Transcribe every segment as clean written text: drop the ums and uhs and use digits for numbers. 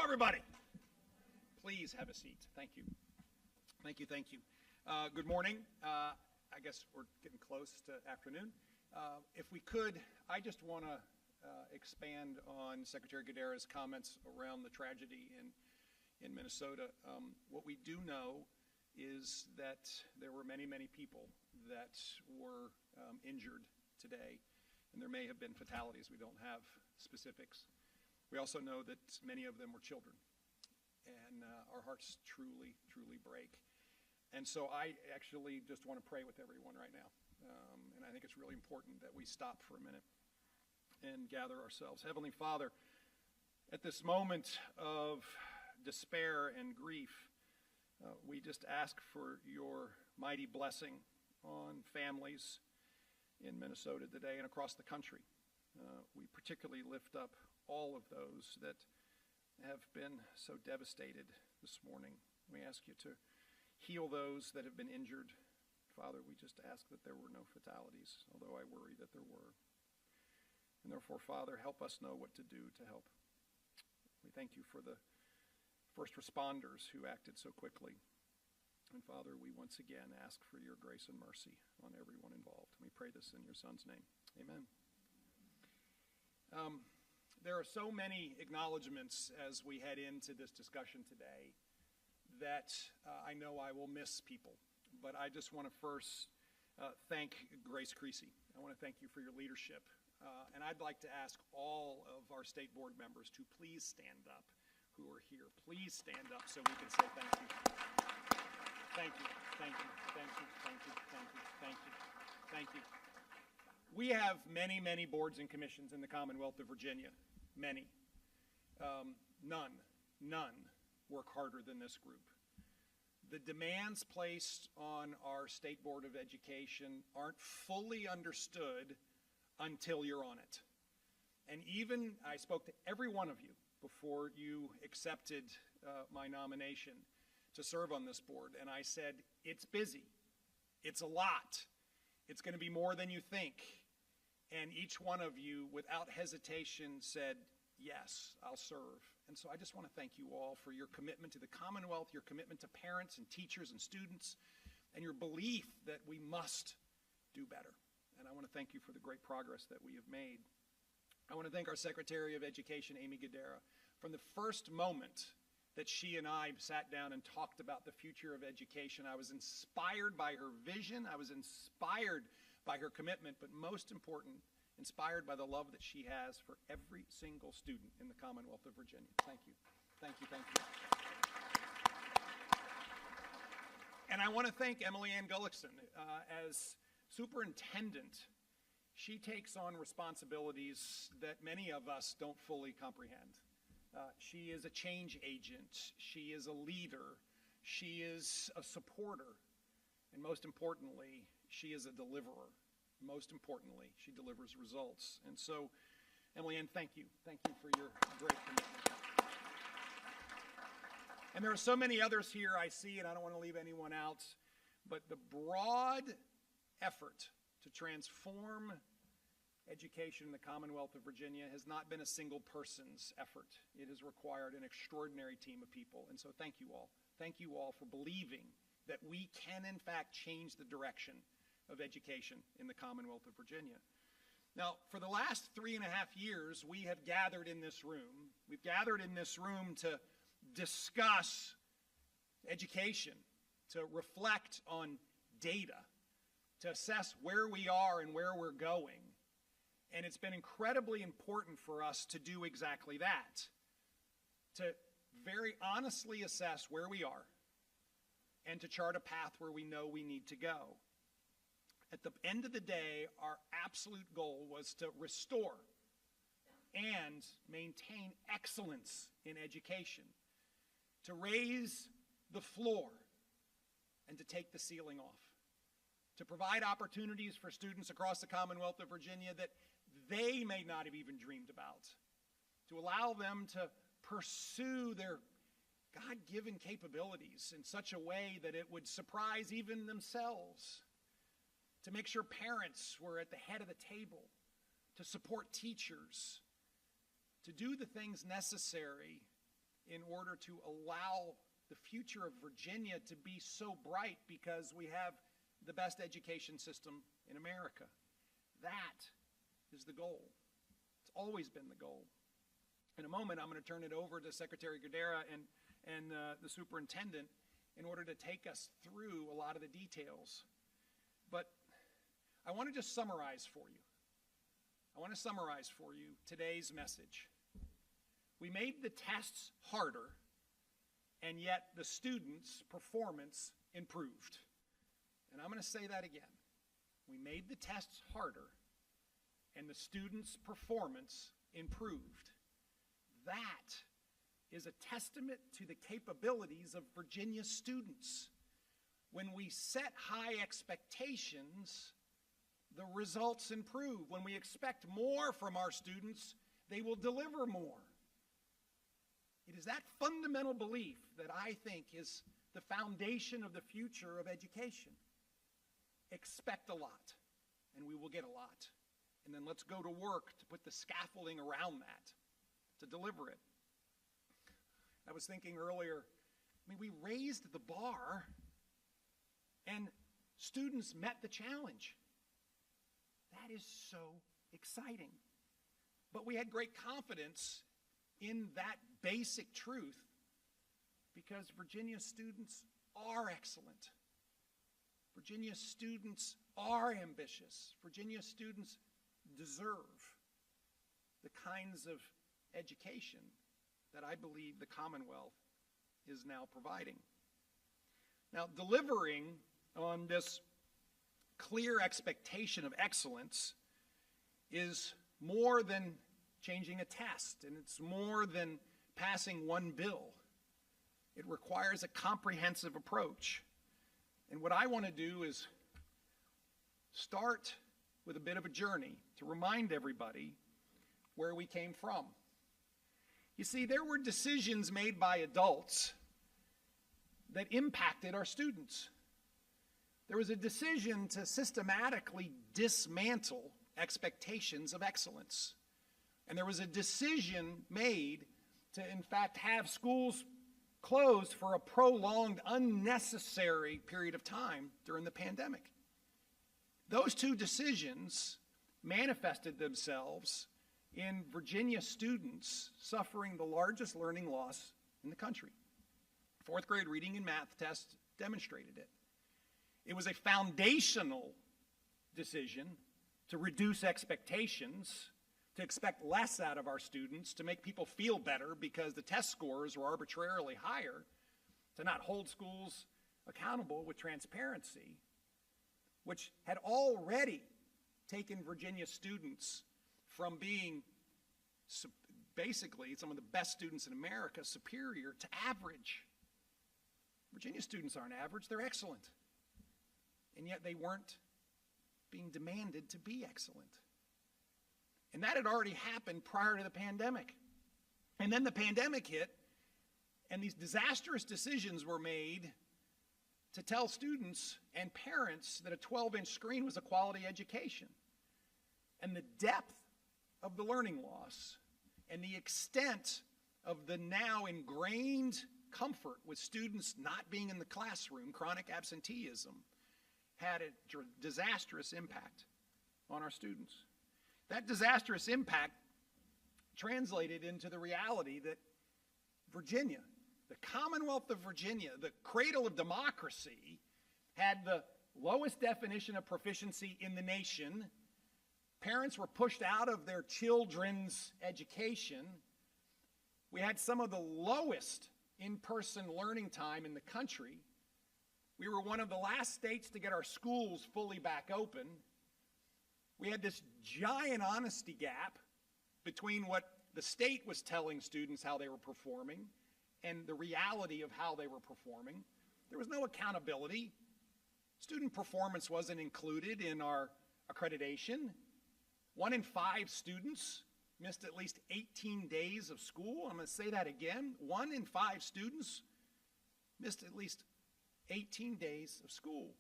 everybody. Please have a seat. Thank you. Thank you, thank you. Good morning. I guess we're getting close to afternoon. If we could, I just want to expand on Secretary Guidera's comments around the tragedy in Minnesota. What we do know is that there were many, many people that were injured today, and there may have been fatalities. We don't have specifics. We also know that many of them were children, and our hearts truly, truly break. And so I actually just want to pray with everyone right now, and I think it's really important that we stop for a minute and gather ourselves. Heavenly Father, at this moment of despair and grief, we just ask for your mighty blessing on families in Minnesota today and across the country. We particularly lift up all of those that have been so devastated this morning. We ask you to heal those that have been injured. Father, we just ask that there were no fatalities, although I worry that there were. And therefore, Father, help us know what to do to help. We thank you for the first responders who acted so quickly. And Father, we once again ask for your grace and mercy on everyone involved. We pray this in your Son's name. Amen. There are so many acknowledgements as we head into this discussion today that I know I will miss people. But I just want to first thank Grace Creasy. I want to thank you for your leadership. And I'd like to ask all of our state board members to please stand up who are here. Please stand up so we can say thank you. Thank you, thank you, thank you, thank you, thank you, thank you, thank you. We have many, many boards and commissions in the Commonwealth of Virginia. Many. None work harder than this group. The demands placed on our State Board of Education aren't fully understood until you're on it. And even, I spoke to every one of you before you accepted my nomination to serve on this board, and I said, it's busy. It's a lot. It's going to be more than you think. And each one of you, without hesitation, said, yes, I'll serve. And so I just want to thank you all for your commitment to the Commonwealth, your commitment to parents and teachers and students, and your belief that we must do better. And I want to thank you for the great progress that we have made. I want to thank our Secretary of Education, Amy Guidera. From the first moment that she and I sat down and talked about the future of education, I was inspired by her vision. I was inspired by her commitment, but most important, inspired by the love that she has for every single student in the Commonwealth of Virginia. Thank you. Thank you, thank you. And I want to thank Emily Ann Gullickson. As superintendent, she takes on responsibilities that many of us don't fully comprehend. She is a change agent. She is a leader. She is a supporter. And most importantly, she is a deliverer. Most importantly, she delivers results. And so, Emily Ann, thank you. Thank you for your great commitment. And there are so many others here I see, and I don't want to leave anyone out, but the broad effort to transform education in the Commonwealth of Virginia has not been a single person's effort. It has required an extraordinary team of people. And so thank you all. Thank you all for believing that we can, in fact, change the direction of education in the Commonwealth of Virginia. Now, for the last 3.5 years, we have gathered in this room. We've gathered in this room to discuss education, to reflect on data, to assess where we are and where we're going. And it's been incredibly important for us to do exactly that, to very honestly assess where we are and to chart a path where we know we need to go. At the end of the day, our absolute goal was to restore and maintain excellence in education, to raise the floor and to take the ceiling off, to provide opportunities for students across the Commonwealth of Virginia that they may not have even dreamed about, to allow them to pursue their God-given capabilities in such a way that it would surprise even themselves, to make sure parents were at the head of the table, to support teachers, to do the things necessary in order to allow the future of Virginia to be so bright because we have the best education system in America. That is the goal. It's always been the goal. In a moment, I'm going to turn it over to Secretary Guerrera and the superintendent in order to take us through a lot of the details. But I want to just summarize for you. I want to summarize for you today's message. We made the tests harder, and yet the students' performance improved. And I'm going to say that again. We made the tests harder, and the students' performance improved. That is a testament to the capabilities of Virginia students. When we set high expectations, the results improve. When we expect more from our students, they will deliver more. It is that fundamental belief that I think is the foundation of the future of education. Expect a lot, and we will get a lot. And then let's go to work to put the scaffolding around that, to deliver it. I was thinking earlier, we raised the bar, and students met the challenge. That is so exciting. But we had great confidence in that basic truth because Virginia students are excellent. Virginia students are ambitious. Virginia students deserve the kinds of education that I believe the Commonwealth is now providing. Now, delivering on this clear expectation of excellence is more than changing a test, and it's more than passing one bill. It requires a comprehensive approach. And what I want to do is start with a bit of a journey to remind everybody where we came from. You see, there were decisions made by adults that impacted our students. There was a decision to systematically dismantle expectations of excellence. And there was a decision made to, in fact, have schools closed for a prolonged, unnecessary period of time during the pandemic. Those two decisions manifested themselves in Virginia students suffering the largest learning loss in the country. Fourth grade reading and math tests demonstrated it. It was a foundational decision to reduce expectations, to expect less out of our students, to make people feel better because the test scores were arbitrarily higher, to not hold schools accountable with transparency, which had already taken Virginia students from being basically some of the best students in America superior to average. Virginia students aren't average, they're excellent. And yet they weren't being demanded to be excellent. And that had already happened prior to the pandemic. And then the pandemic hit, and these disastrous decisions were made to tell students and parents that a 12-inch screen was a quality education. And the depth of the learning loss and the extent of the now ingrained comfort with students not being in the classroom, chronic absenteeism, had a disastrous impact on our students. That disastrous impact translated into the reality that Virginia, the Commonwealth of Virginia, the cradle of democracy, had the lowest definition of proficiency in the nation. Parents were pushed out of their children's education. We had some of the lowest in-person learning time in the country. We were one of the last states to get our schools fully back open. We had this giant honesty gap between what the state was telling students how they were performing and the reality of how they were performing. There was no accountability. Student performance wasn't included in our accreditation. 1 in 5 students missed at least 18 days of school. I'm going to say that again. 1 in 5 students missed at least 18 days of school.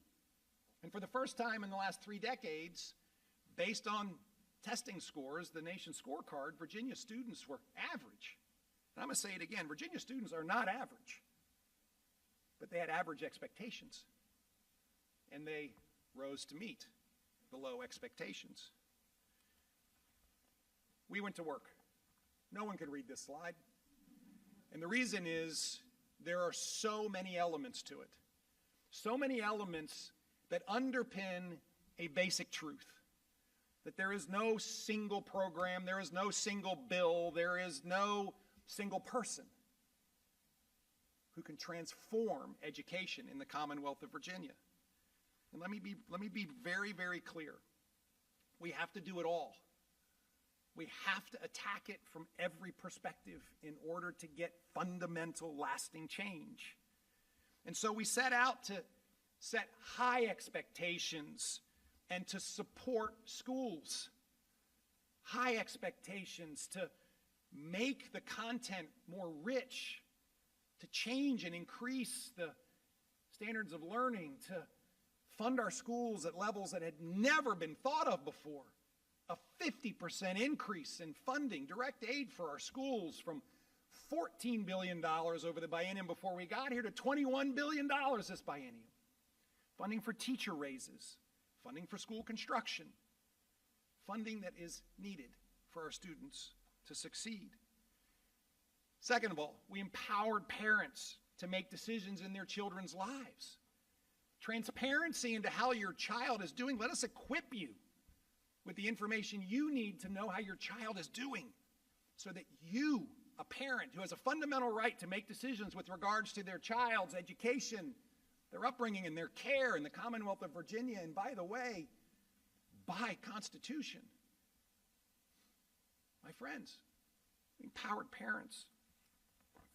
And for the first time in the last 3 decades, based on testing scores, the nation's scorecard, Virginia students were average. And I'm going to say it again, Virginia students are not average, but they had average expectations, and they rose to meet the low expectations. We went to work. No one could read this slide. And the reason is there are so many elements to it. So many elements that underpin a basic truth. That there is no single program, there is no single bill, there is no single person who can transform education in the Commonwealth of Virginia. And let me be very, very clear. We have to do it all. We have to attack it from every perspective in order to get fundamental, lasting change. And so we set out to set high expectations and to support schools. High expectations to make the content more rich, to change and increase the standards of learning, to fund our schools at levels that had never been thought of before. A 50% increase in funding, direct aid for our schools, from $14 billion over the biennium before we got here to $21 billion this biennium. Funding for teacher raises, funding for school construction, funding that is needed for our students to succeed. Second of all, we empowered parents to make decisions in their children's lives. Transparency into how your child is doing. Let us equip you with the information you need to know how your child is doing, so that you, a parent who has a fundamental right to make decisions with regards to their child's education, their upbringing, and their care in the Commonwealth of Virginia, and by the way, by Constitution. My friends, we empowered parents.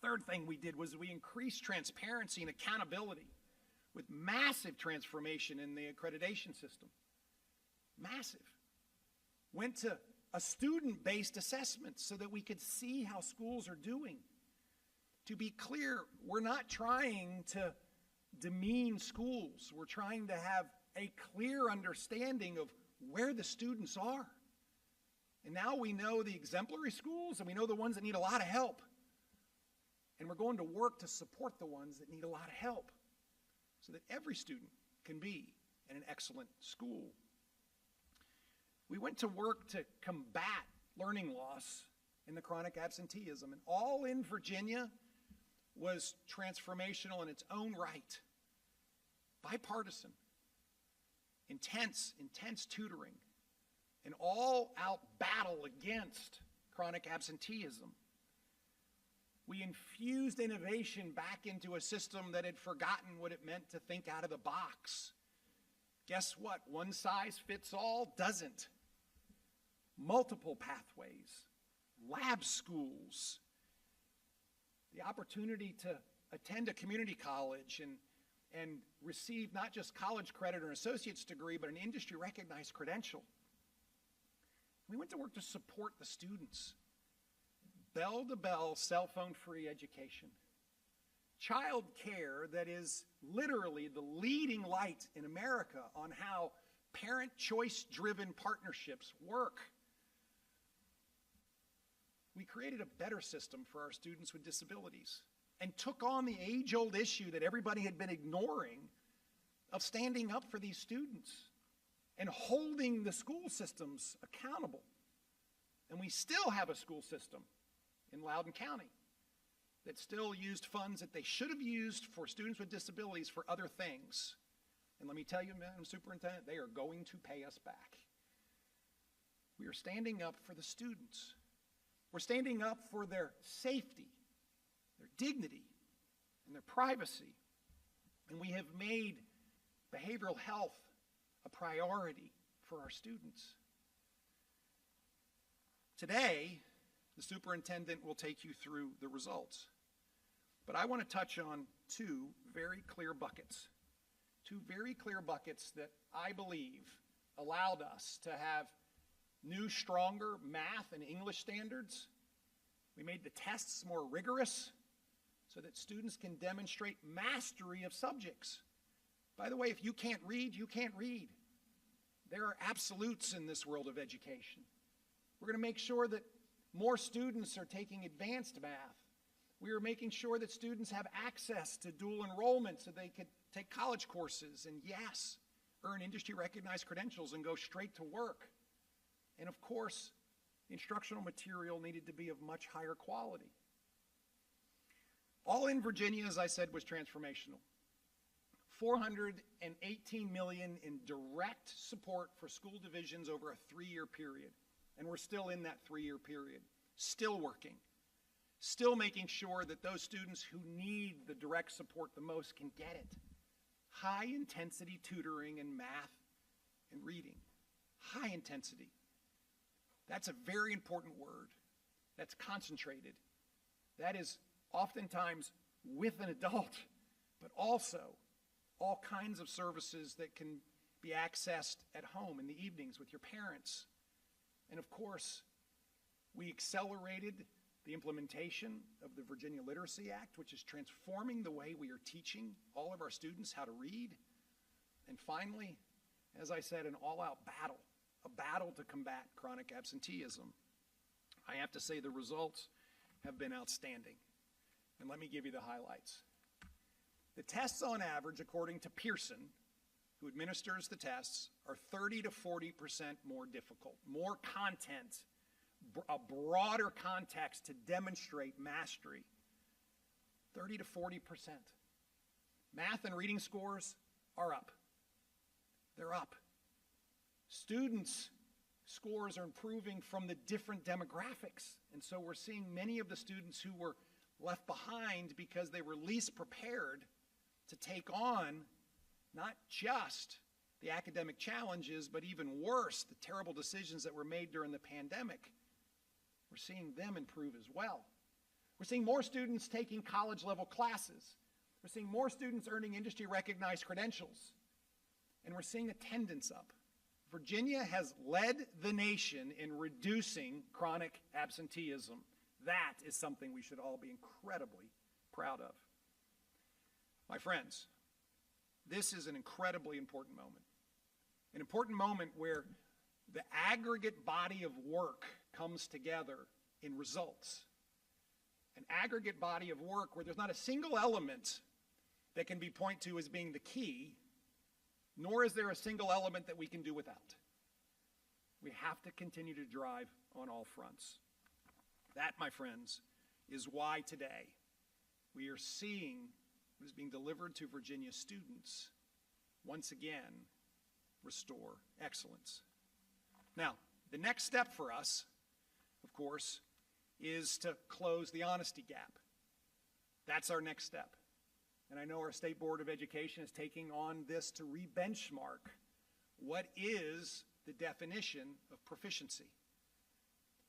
Third thing we did was we increased transparency and accountability with massive transformation in the accreditation system. Massive. Went to a student-based assessment so that we could see how schools are doing. To be clear, we're not trying to demean schools. We're trying to have a clear understanding of where the students are. And now we know the exemplary schools, and we know the ones that need a lot of help. And we're going to work to support the ones that need a lot of help so that every student can be in an excellent school. We went to work to combat learning loss and the chronic absenteeism. And all in Virginia was transformational in its own right. Bipartisan, intense tutoring, an all-out battle against chronic absenteeism. We infused innovation back into a system that had forgotten what it meant to think out of the box. Guess what? One size fits all doesn't. Multiple pathways, lab schools, the opportunity to attend a community college and receive not just college credit or an associate's degree, but an industry-recognized credential. We went to work to support the students. Bell-to-bell, cell phone-free education. Child care that is literally the leading light in America on how parent choice-driven partnerships work. We created a better system for our students with disabilities and took on the age-old issue that everybody had been ignoring of standing up for these students and holding the school systems accountable. And we still have a school system in Loudoun County that still used funds that they should have used for students with disabilities for other things. And let me tell you, Madam Superintendent, they are going to pay us back. We are standing up for the students. We're standing up for their safety, their dignity, and their privacy. And we have made behavioral health a priority for our students. Today, the superintendent will take you through the results. But I want to touch on two very clear buckets. Two very clear buckets that I believe allowed us to have new, stronger math and English standards. We made the tests more rigorous so that students can demonstrate mastery of subjects. By the way, if you can't read, you can't read. There are absolutes in this world of education. We're going to make sure that more students are taking advanced math We were making sure that students have access to dual enrollment so they could take college courses and, yes, earn industry-recognized credentials and go straight to work. And of course, the instructional material needed to be of much higher quality. All in Virginia, as I said, was transformational. $418 million in direct support for school divisions over a 3-year period. And we're still in that 3-year period, still working, still making sure that those students who need the direct support the most can get it. High-intensity tutoring in math and reading. High intensity. That's a very important word. That's concentrated. That is oftentimes with an adult, but also all kinds of services that can be accessed at home in the evenings with your parents. And of course, we accelerated the implementation of the Virginia Literacy Act, which is transforming the way we are teaching all of our students how to read. And finally, as I said, an all-out battle, a battle to combat chronic absenteeism. I have to say the results have been outstanding. And let me give you the highlights. The tests on average, according to Pearson, who administers the tests, are 30 to 40% more difficult, more content, a broader context to demonstrate mastery. 30 to 40%. Math and reading scores are up. They're up. Students' scores are improving from the different demographics. And so we're seeing many of the students who were left behind because they were least prepared to take on not just the academic challenges, but even worse, the terrible decisions that were made during the pandemic. We're seeing them improve as well. We're seeing more students taking college-level classes. We're seeing more students earning industry-recognized credentials. And we're seeing attendance up. Virginia has led the nation in reducing chronic absenteeism. That is something we should all be incredibly proud of. My friends, this is an incredibly important moment. An important moment where the aggregate body of work comes together in results. An aggregate body of work where there's not a single element that can be pointed to as being the key, nor is there a single element that we can do without. We have to continue to drive on all fronts. That, my friends, is why today we are seeing what is being delivered to Virginia students once again restore excellence. Now, the next step for us, of course, is to close the honesty gap. That's our next step. And I know our State Board of Education is taking on this to re-benchmark what is the definition of proficiency.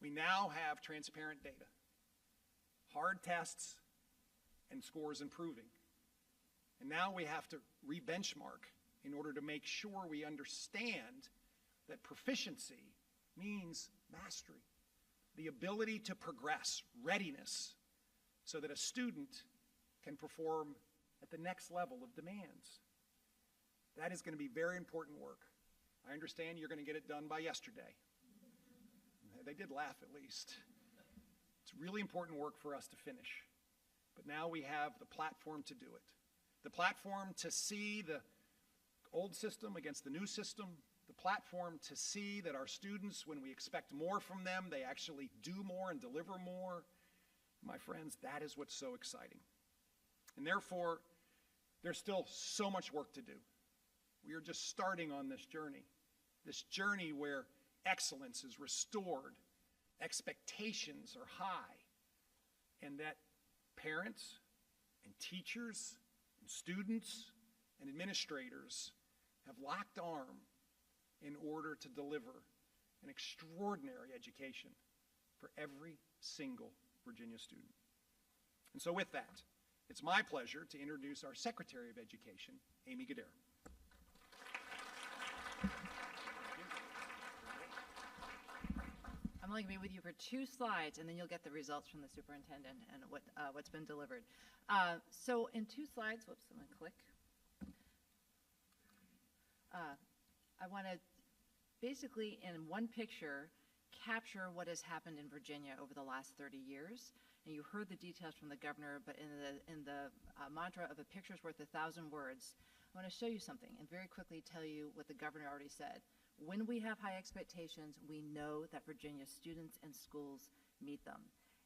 We now have transparent data, hard tests, and scores improving. And now we have to re-benchmark in order to make sure we understand that proficiency means mastery, the ability to progress, readiness, so that a student can perform at the next level of demands. That is going to be very important work. I understand you're going to get it done by yesterday. They did laugh at least. It's really important work for us to finish. But now we have the platform to do it. The platform to see the old system against the new system. The platform to see that our students, when we expect more from them, they actually do more and deliver more. My friends, that is what's so exciting. And therefore, there's still so much work to do. We are just starting on this journey where excellence is restored, expectations are high, and that parents and teachers and students and administrators have locked arm in order to deliver an extraordinary education for every single Virginia student. And so with that, it's my pleasure to introduce our Secretary of Education, Amy Goodere. I'm only going to be with you for 2 slides, and then you'll get the results from the superintendent and what's been delivered. So in 2 slides, whoops, I'm going to click. I want to basically, in one picture, capture what has happened in Virginia over the last 30 years. And you heard the details from the governor, but in the mantra of a picture's worth 1,000 words, I want to show you something and very quickly tell you what the governor already said. When we have high expectations, we know that Virginia students and schools meet them.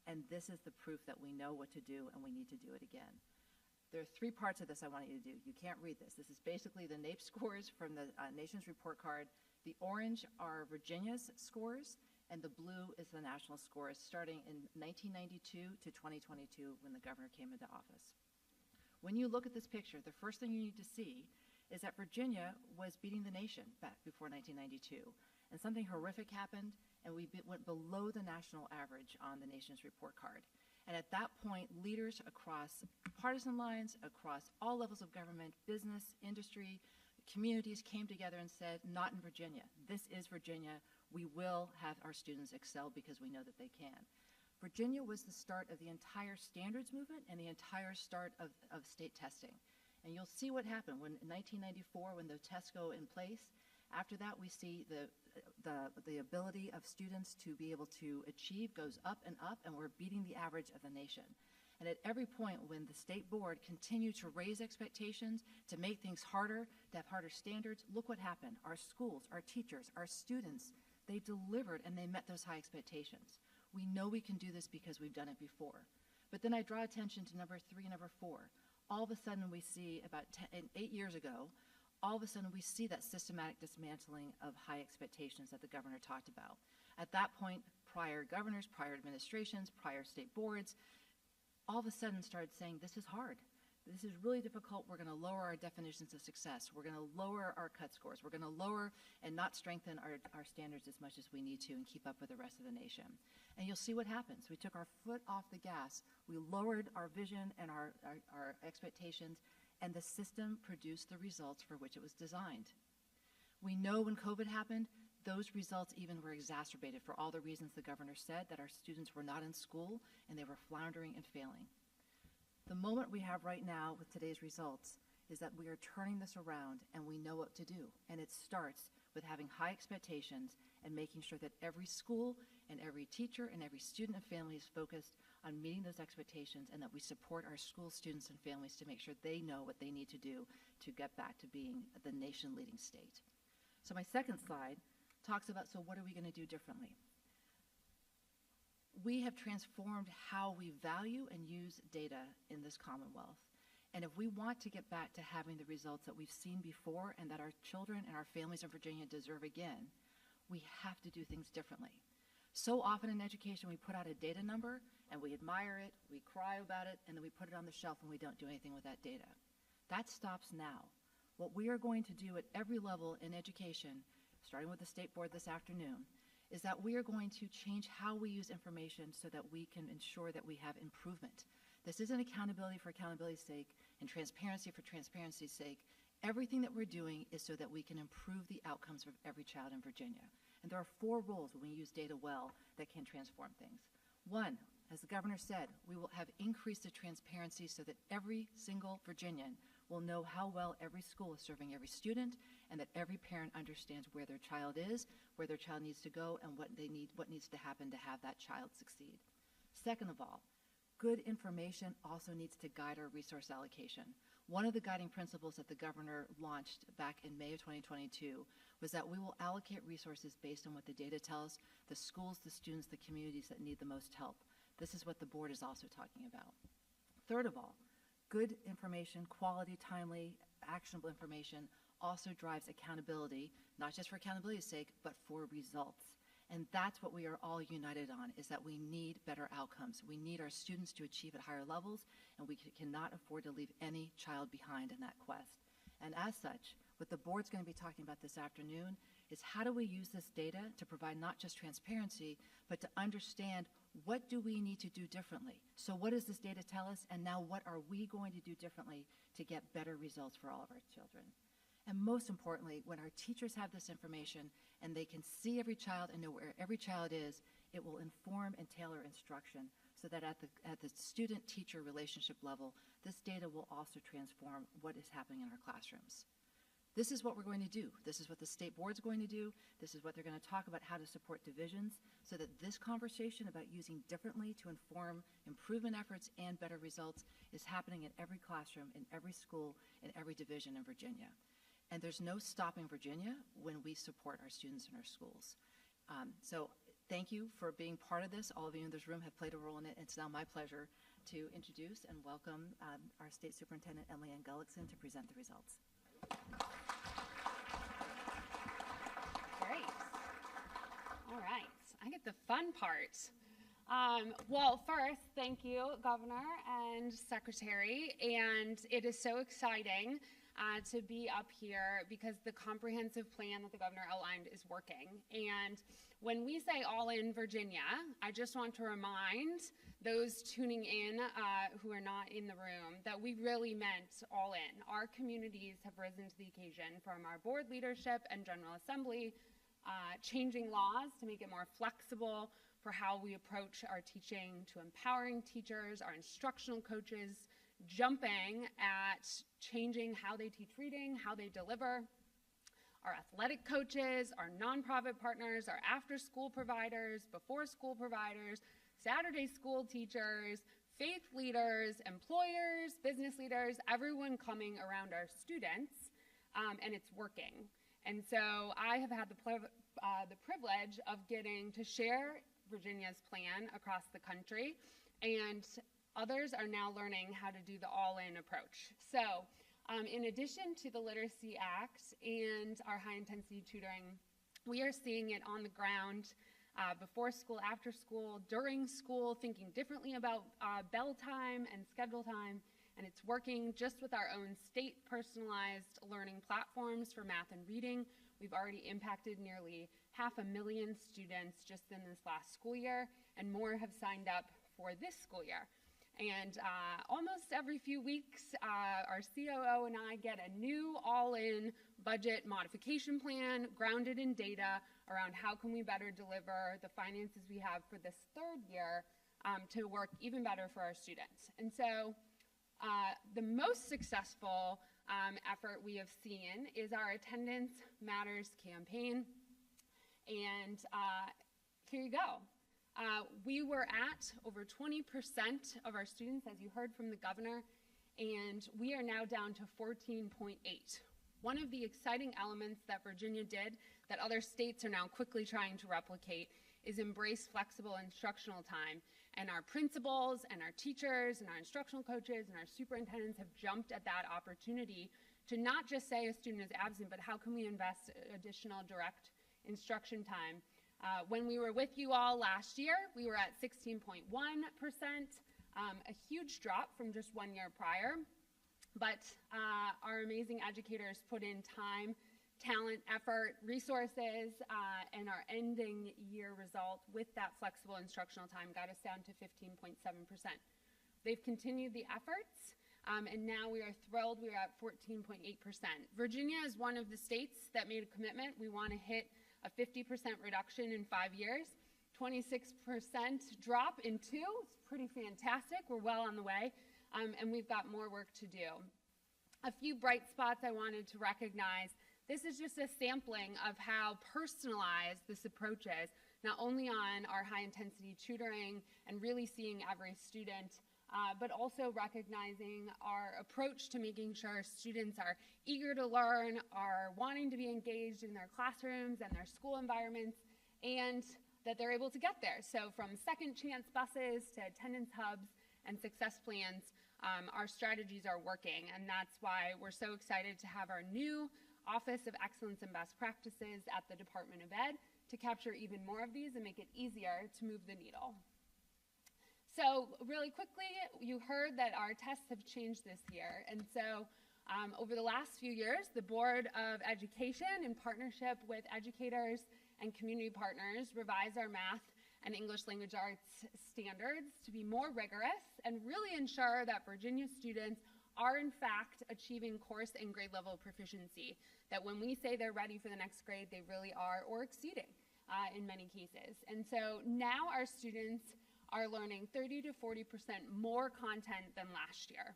And this is the proof that we know what to do and we need to do it again. There are 3 parts of this I want you to do. You can't read this. This is basically the NAEP scores from the nation's report card. The orange are Virginia's scores, and the blue is the national scores starting in 1992 to 2022 when the governor came into office. When you look at this picture, the first thing you need to see is that Virginia was beating the nation back before 1992. And something horrific happened, and we went below the national average on the nation's report card. And at that point, leaders across partisan lines, across all levels of government, business, industry, communities came together and said, not in Virginia. This is Virginia. We will have our students excel because we know that they can. Virginia was the start of the entire standards movement and the entire start of state testing. And you'll see what happened when in 1994, when the tests go in place. After that, we see the ability of students to be able to achieve goes up, and we're beating the average of the nation. And at every point when the state board continued to raise expectations, to make things harder, to have harder standards, look what happened. Our schools, our teachers, our students, they delivered and they met those high expectations. We know we can do this because we've done it before. But then I draw attention to number 3 and number 4. All of a sudden we see about 8 years ago, all of a sudden we see that systematic dismantling of high expectations that the governor talked about. At that point, prior governors, prior administrations, prior state boards, all of a sudden started saying, this is hard. This is really difficult. We're going to lower our definitions of success. We're going to lower our cut scores. We're going to lower and not strengthen our standards as much as we need to and keep up with the rest of the nation. And you'll see what happens. We took our foot off the gas. We lowered our vision and our expectations, and the system produced the results for which it was designed. We know when COVID happened, those results even were exacerbated for all the reasons the governor said, that our students were not in school and they were floundering and failing. The moment we have right now with today's results is that we are turning this around and we know what to do. And it starts with having high expectations and making sure that every school and every teacher and every student and family is focused on meeting those expectations, and that we support our school students and families to make sure they know what they need to do to get back to being the nation-leading state. So my second slide talks about, so what are we going to do differently? We have transformed how we value and use data in this Commonwealth. And if we want to get back to having the results that we've seen before and that our children and our families in Virginia deserve again, we have to do things differently. So often in education, we put out a data number and we admire it, we cry about it, and then we put it on the shelf and we don't do anything with that data. That stops now. What we are going to do at every level in education, starting with the state board this afternoon, is that we are going to change how we use information so that we can ensure that we have improvement. This isn't accountability for accountability's sake and transparency for transparency's sake. Everything that we're doing is so that we can improve the outcomes of every child in Virginia. And there are 4 roles when we use data well that can transform things. 1, as the governor said, we will have increased the transparency so that every single Virginian will know how well every school is serving every student, and that every parent understands where their child is, where their child needs to go, and what needs to happen to have that child succeed. Second of all, good information also needs to guide our resource allocation. One of the guiding principles that the governor launched back in May of 2022 was that we will allocate resources based on what the data tells the schools, the students, the communities that need the most help. This is what the board is also talking about. Third of all, good information, quality, timely, actionable information also drives accountability, not just for accountability's sake, but for results. And that's what we are all united on, is that we need better outcomes. We need our students to achieve at higher levels, and we cannot afford to leave any child behind in that quest. And as such, what the board's going to be talking about this afternoon is how do we use this data to provide not just transparency, but to understand what do we need to do differently. So what does this data tell us, and now what are we going to do differently to get better results for all of our children? And most importantly, when our teachers have this information and they can see every child and know where every child is, it will inform and tailor instruction so that at the student-teacher relationship level, this data will also transform what is happening in our classrooms. This is what we're going to do. This is what the state board's going to do. This is what they're going to talk about how to support divisions, so that this conversation about using differently to inform improvement efforts and better results is happening in every classroom, in every school, in every division in Virginia. And there's no stopping Virginia when we support our students in our schools. So thank you for being part of this. All of you in this room have played a role in it. It's now my pleasure to introduce and welcome our State Superintendent, Emily Ann Gullickson, to present the results. Great. All right. I get the fun part. Well, first, thank you, Governor and Secretary. And it is so exciting to be up here because the comprehensive plan that the Governor outlined is working. And when we say all in Virginia, I just want to remind those tuning in who are not in the room that we really meant all in. Our communities have risen to the occasion, from our board leadership and General Assembly, changing laws to make it more flexible for how we approach our teaching, to empowering teachers, our instructional coaches, jumping at changing how they teach reading, how they deliver, our athletic coaches, our nonprofit partners, our after-school providers, before-school providers, Saturday school teachers, faith leaders, employers, business leaders, everyone coming around our students, and it's working. And so I have had the privilege of getting to share Virginia's plan across the country, and others are now learning how to do the all-in approach. So in addition to the Literacy Act and our high-intensity tutoring, we are seeing it on the ground before school, after school, during school, thinking differently about bell time and schedule time, and it's working just with our own state personalized learning platforms for math and reading. We've already impacted nearly 500,000 students just in this last school year, and more have signed up for this school year. And almost every few weeks, our COO and I get a new all-in budget modification plan grounded in data around how can we better deliver the finances we have for this third year to work even better for our students. And so the most successful effort we have seen is our Attendance Matters campaign. And here you go. We were at over 20% of our students, as you heard from the governor, and we are now down to 14.8. One of the exciting elements that Virginia did that other states are now quickly trying to replicate is embrace flexible instructional time. And our principals and our teachers and our instructional coaches and our superintendents have jumped at that opportunity to not just say a student is absent, but how can we invest additional direct instruction time. When we were with you all last year, we were at 16.1%, a huge drop from just 1 year prior. But our amazing educators put in time, talent, effort, resources, and our ending year result with that flexible instructional time got us down to 15.7%. They've continued the efforts, and now we are thrilled. We are at 14.8%. Virginia is one of the states that made a commitment. We want to hit a 50% reduction in 5 years, 26% drop in 2. It's pretty fantastic. We're well on the way, and we've got more work to do. A few bright spots I wanted to recognize. This is just a sampling of how personalized this approach is, not only on our high-intensity tutoring and really seeing every student, but also recognizing our approach to making sure students are eager to learn, are wanting to be engaged in their classrooms and their school environments, and that they're able to get there. So from second chance buses to attendance hubs and success plans, our strategies are working, and that's why we're so excited to have our new Office of Excellence and Best Practices at the Department of Ed to capture even more of these and make it easier to move the needle. So really quickly, you heard that our tests have changed this year. And so over the last few years, the Board of Education, in partnership with educators and community partners, revised our math and English language arts standards to be more rigorous and really ensure that Virginia students are in fact achieving course and grade level proficiency, that when we say they're ready for the next grade, they really are, or exceeding in many cases. And so now our students are learning 30 to 40% more content than last year.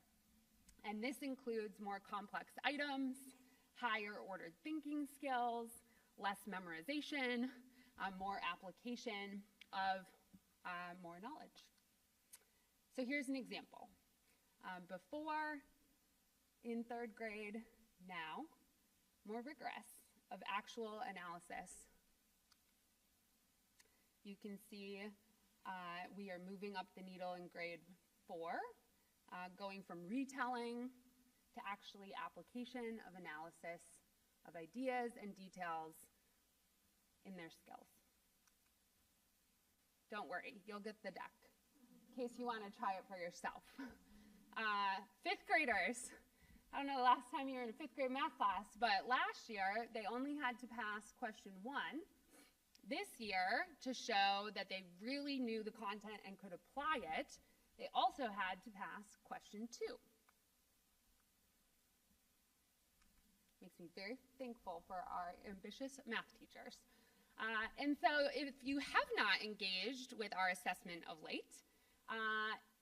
And this includes more complex items, higher ordered thinking skills, less memorization, more application of more knowledge. So here's an example. Before in 3rd grade, now, more rigorous of actual analysis. You can see we are moving up the needle in grade 4, going from retelling to actually application of analysis of ideas and details in their skills. Don't worry, you'll get the deck in case you want to try it for yourself. 5th graders, I don't know the last time you were in a 5th grade math class, but last year they only had to pass question 1. This year, to show that they really knew the content and could apply it, they also had to pass question 2. Makes me very thankful for our ambitious math teachers. And so if you have not engaged with our assessment of late,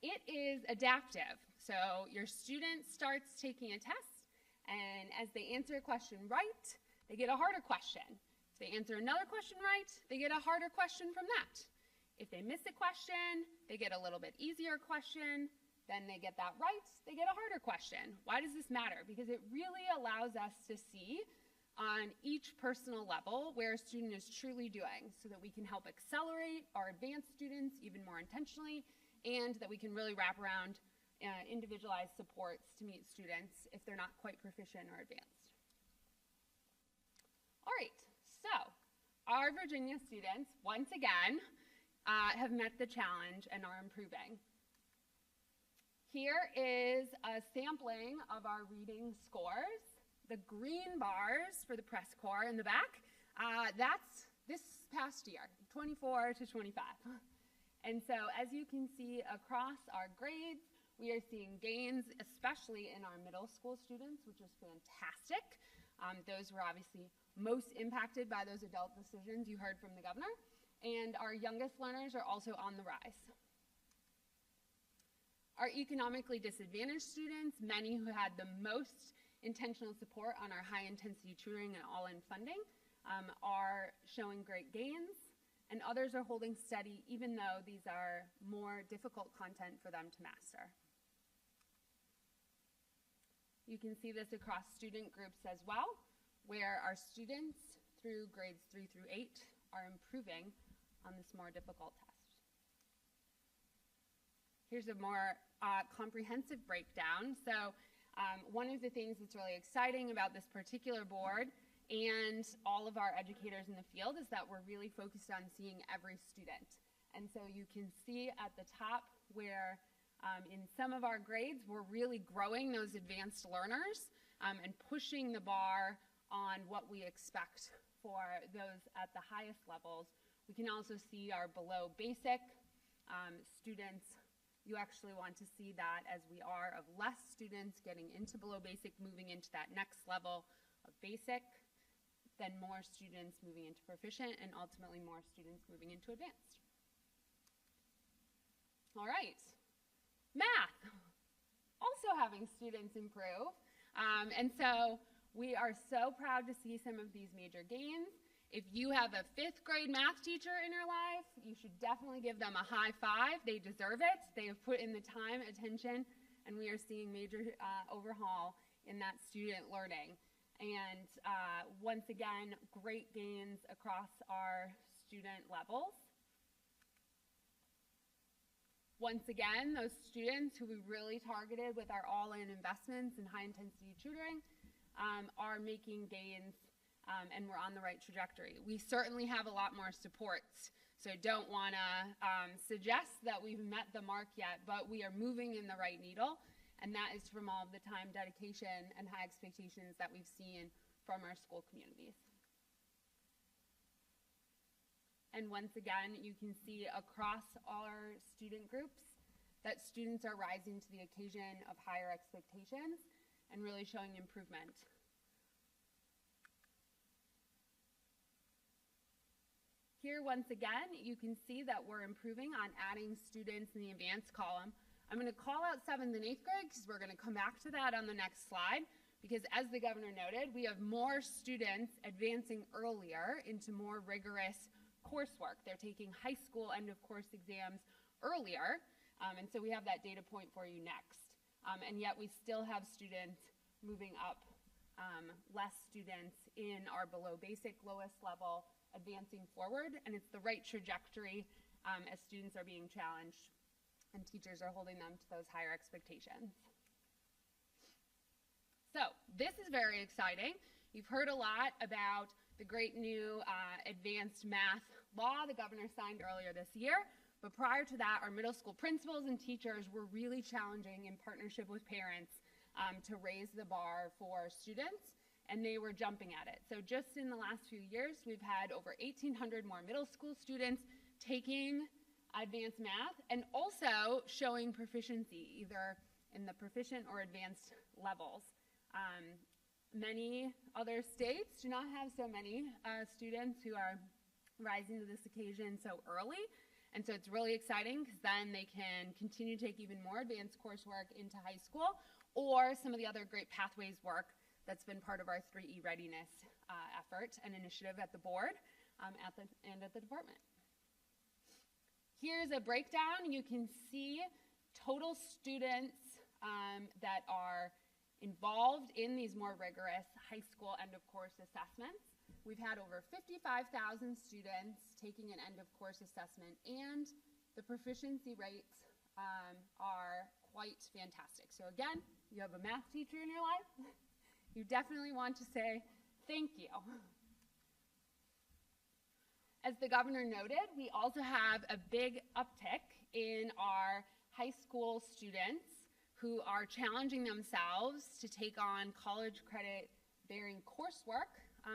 it is adaptive. So your student starts taking a test, and as they answer a question right, they get a harder question. If they answer another question right, they get a harder question from that. If they miss a question, they get a little bit easier question. Then they get that right, they get a harder question. Why does this matter? Because it really allows us to see on each personal level where a student is truly doing, so that we can help accelerate our advanced students even more intentionally, and that we can really wrap around individualized supports to meet students if they're not quite proficient or advanced. All right, so our Virginia students, once again, have met the challenge and are improving. Here is a sampling of our reading scores. The green bars for the press corps in the back, that's this past year, 24 to 25. And so as you can see across our grades, we are seeing gains, especially in our middle school students, which is fantastic. Those were obviously most impacted by those adult decisions you heard from the governor. And our youngest learners are also on the rise. Our economically disadvantaged students, many who had the most intentional support on our high-intensity tutoring and all-in funding, are showing great gains, and others are holding steady even though these are more difficult content for them to master. You can see this across student groups as well, where our students through grades 3 through 8 are improving on this more difficult test. Here's a more comprehensive breakdown. So one of the things that's really exciting about this particular board and all of our educators in the field is that we're really focused on seeing every student. And so you can see at the top where in some of our grades we're really growing those advanced learners and pushing the bar on what we expect for those at the highest levels. We can also see our below basic students. You actually want to see that as we are of less students getting into below basic, moving into that next level of basic, then more students moving into proficient, and ultimately more students moving into advanced. All right, math, also having students improve. And so we are so proud to see some of these major gains. If you have a 5th grade math teacher in your life, you should definitely give them a high five. They deserve it. They have put in the time, attention, and we are seeing major overhaul in that student learning. And once again, great gains across our student levels. Once again, those students who we really targeted with our all-in investments and high-intensity tutoring are making gains. And we're on the right trajectory. We certainly have a lot more supports, so I don't want to suggest that we've met the mark yet, but we are moving in the right needle, and that is from all of the time, dedication, and high expectations that we've seen from our school communities. And once again, you can see across our student groups that students are rising to the occasion of higher expectations and really showing improvement. Here, once again, you can see that we're improving on adding students in the advanced column. I'm going to call out 7th and 8th grade because we're going to come back to that on the next slide. because as the governor noted, we have more students advancing earlier into more rigorous coursework. They're taking high school end of course exams earlier, and so we have that data point for you next. And yet we still have students moving up, less students in our below basic lowest level advancing forward, and it's the right trajectory as students are being challenged and teachers are holding them to those higher expectations. So this is very exciting. You've heard a lot about the great new advanced math law the governor signed earlier this year. But prior to that, our middle school principals and teachers were really challenging in partnership with parents to raise the bar for students, and they were jumping at it. So just in the last few years, we've had over 1,800 more middle school students taking advanced math and also showing proficiency, either in the proficient or advanced levels. Many other states do not have so many students who are rising to this occasion so early. And so it's really exciting because then they can continue to take even more advanced coursework into high school or some of the other great pathways work that's been part of our 3E readiness effort and initiative at the board and at the department. Here's a breakdown. You can see total students that are involved in these more rigorous high school end of course assessments. We've had over 55,000 students taking an end of course assessment, and the proficiency rates are quite fantastic. So again, you have a math teacher in your life, you definitely want to say thank you. As the governor noted, we also have a big uptick in our high school students who are challenging themselves to take on college credit bearing coursework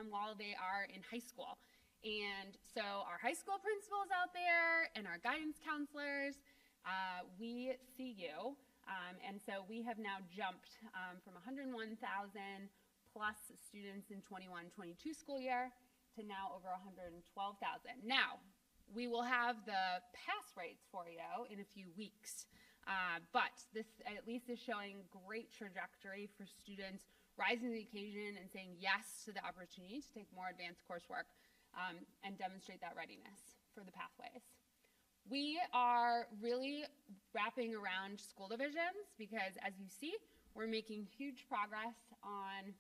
while they are in high school. And so our high school principals out there and our guidance counselors, we see you. And so we have now jumped from 101,000 plus students in 21-22 school year to now over 112,000. Now, we will have the pass rates for you in a few weeks. But this at least is showing great trajectory for students rising to the occasion and saying yes to the opportunity to take more advanced coursework and demonstrate that readiness for the pathways. We are really wrapping around school divisions because, as you see, we're making huge progress on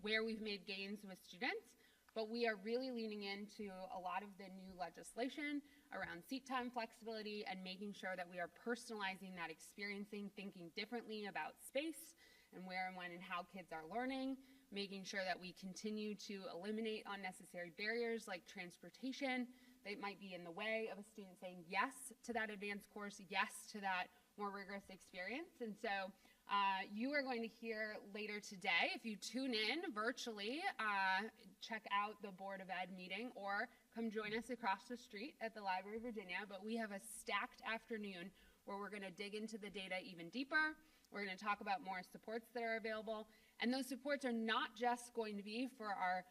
where we've made gains with students, but we are really leaning into a lot of the new legislation around seat time flexibility and making sure that we are personalizing that experiencing, thinking differently about space and where and when and how kids are learning, making sure that we continue to eliminate unnecessary barriers like transportation that might be in the way of a student saying yes to that advanced course, yes to that more rigorous experience. And so you are going to hear later today, if you tune in virtually, check out the Board of Ed meeting or come join us across the street at the Library of Virginia. But we have a stacked afternoon where we're going to dig into the data even deeper. We're going to talk about more supports that are available. And those supports are not just going to be for our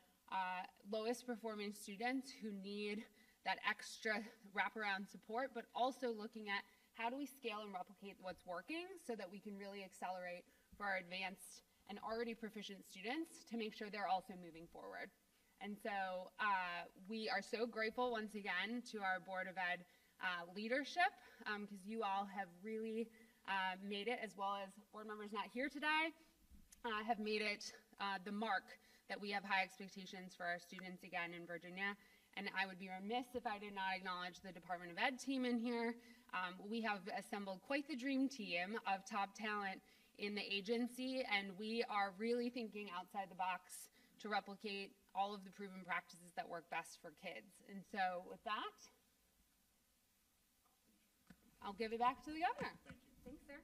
lowest performing students who need that extra wraparound support, but also looking at how do we scale and replicate what's working so that we can really accelerate for our advanced and already proficient students to make sure they're also moving forward. And so we are so grateful once again to our Board of Ed leadership because you all have really made it, as well as board members not here today, have made it the mark that we have high expectations for our students again in Virginia. And I would be remiss if I did not acknowledge the Department of Ed team in here. We have assembled quite the dream team of top talent in the agency, and we are really thinking outside the box to replicate all of the proven practices that work best for kids. And so with that, I'll give it back to the governor. Thank you. Thanks, sir.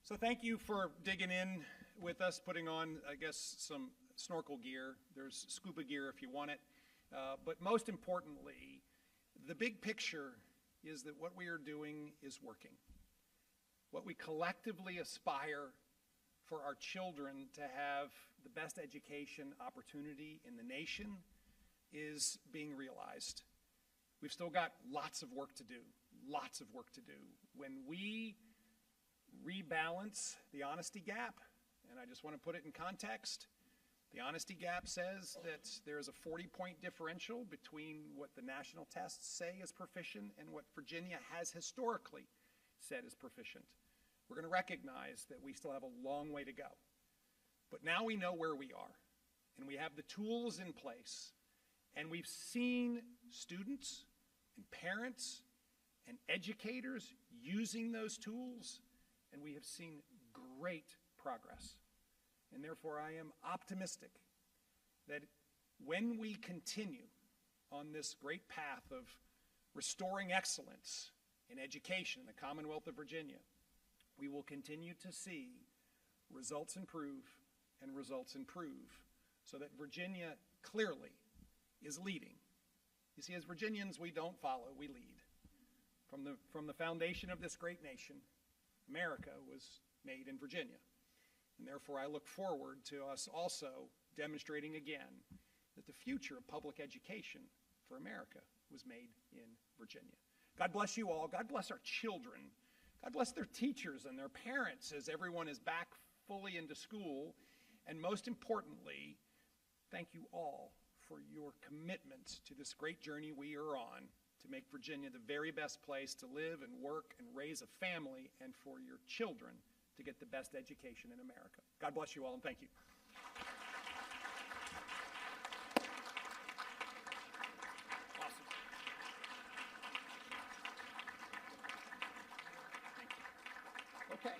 So thank you for digging in with us, putting on, I guess, some snorkel gear. There's scuba gear if you want it. But most importantly, the big picture is that what we are doing is working. What we collectively aspire for our children to have the best education opportunity in the nation is being realized. We've still got lots of work to do, lots of work to do. When we rebalance the honesty gap. And I just want to put it in context. The honesty gap says that there is a 40-point differential between what the national tests say is proficient and what Virginia has historically said is proficient. We're going to recognize that we still have a long way to go. But now we know where we are, and we have the tools in place, and we've seen students and parents and educators using those tools, and we have seen great progress. And therefore, I am optimistic that when we continue on this great path of restoring excellence in education in the Commonwealth of Virginia, we will continue to see results improve and results improve so that Virginia clearly is leading. You see, as Virginians, we don't follow, we lead. From the foundation of this great nation, America was made in Virginia. And therefore, I look forward to us also demonstrating again that the future of public education for America was made in Virginia. God bless you all. God bless our children. God bless their teachers and their parents as everyone is back fully into school. And most importantly, thank you all for your commitment to this great journey we are on to make Virginia the very best place to live and work and raise a family, and for your children to get the best education in America. God bless you all, and thank you. Awesome. Thank you. Okay.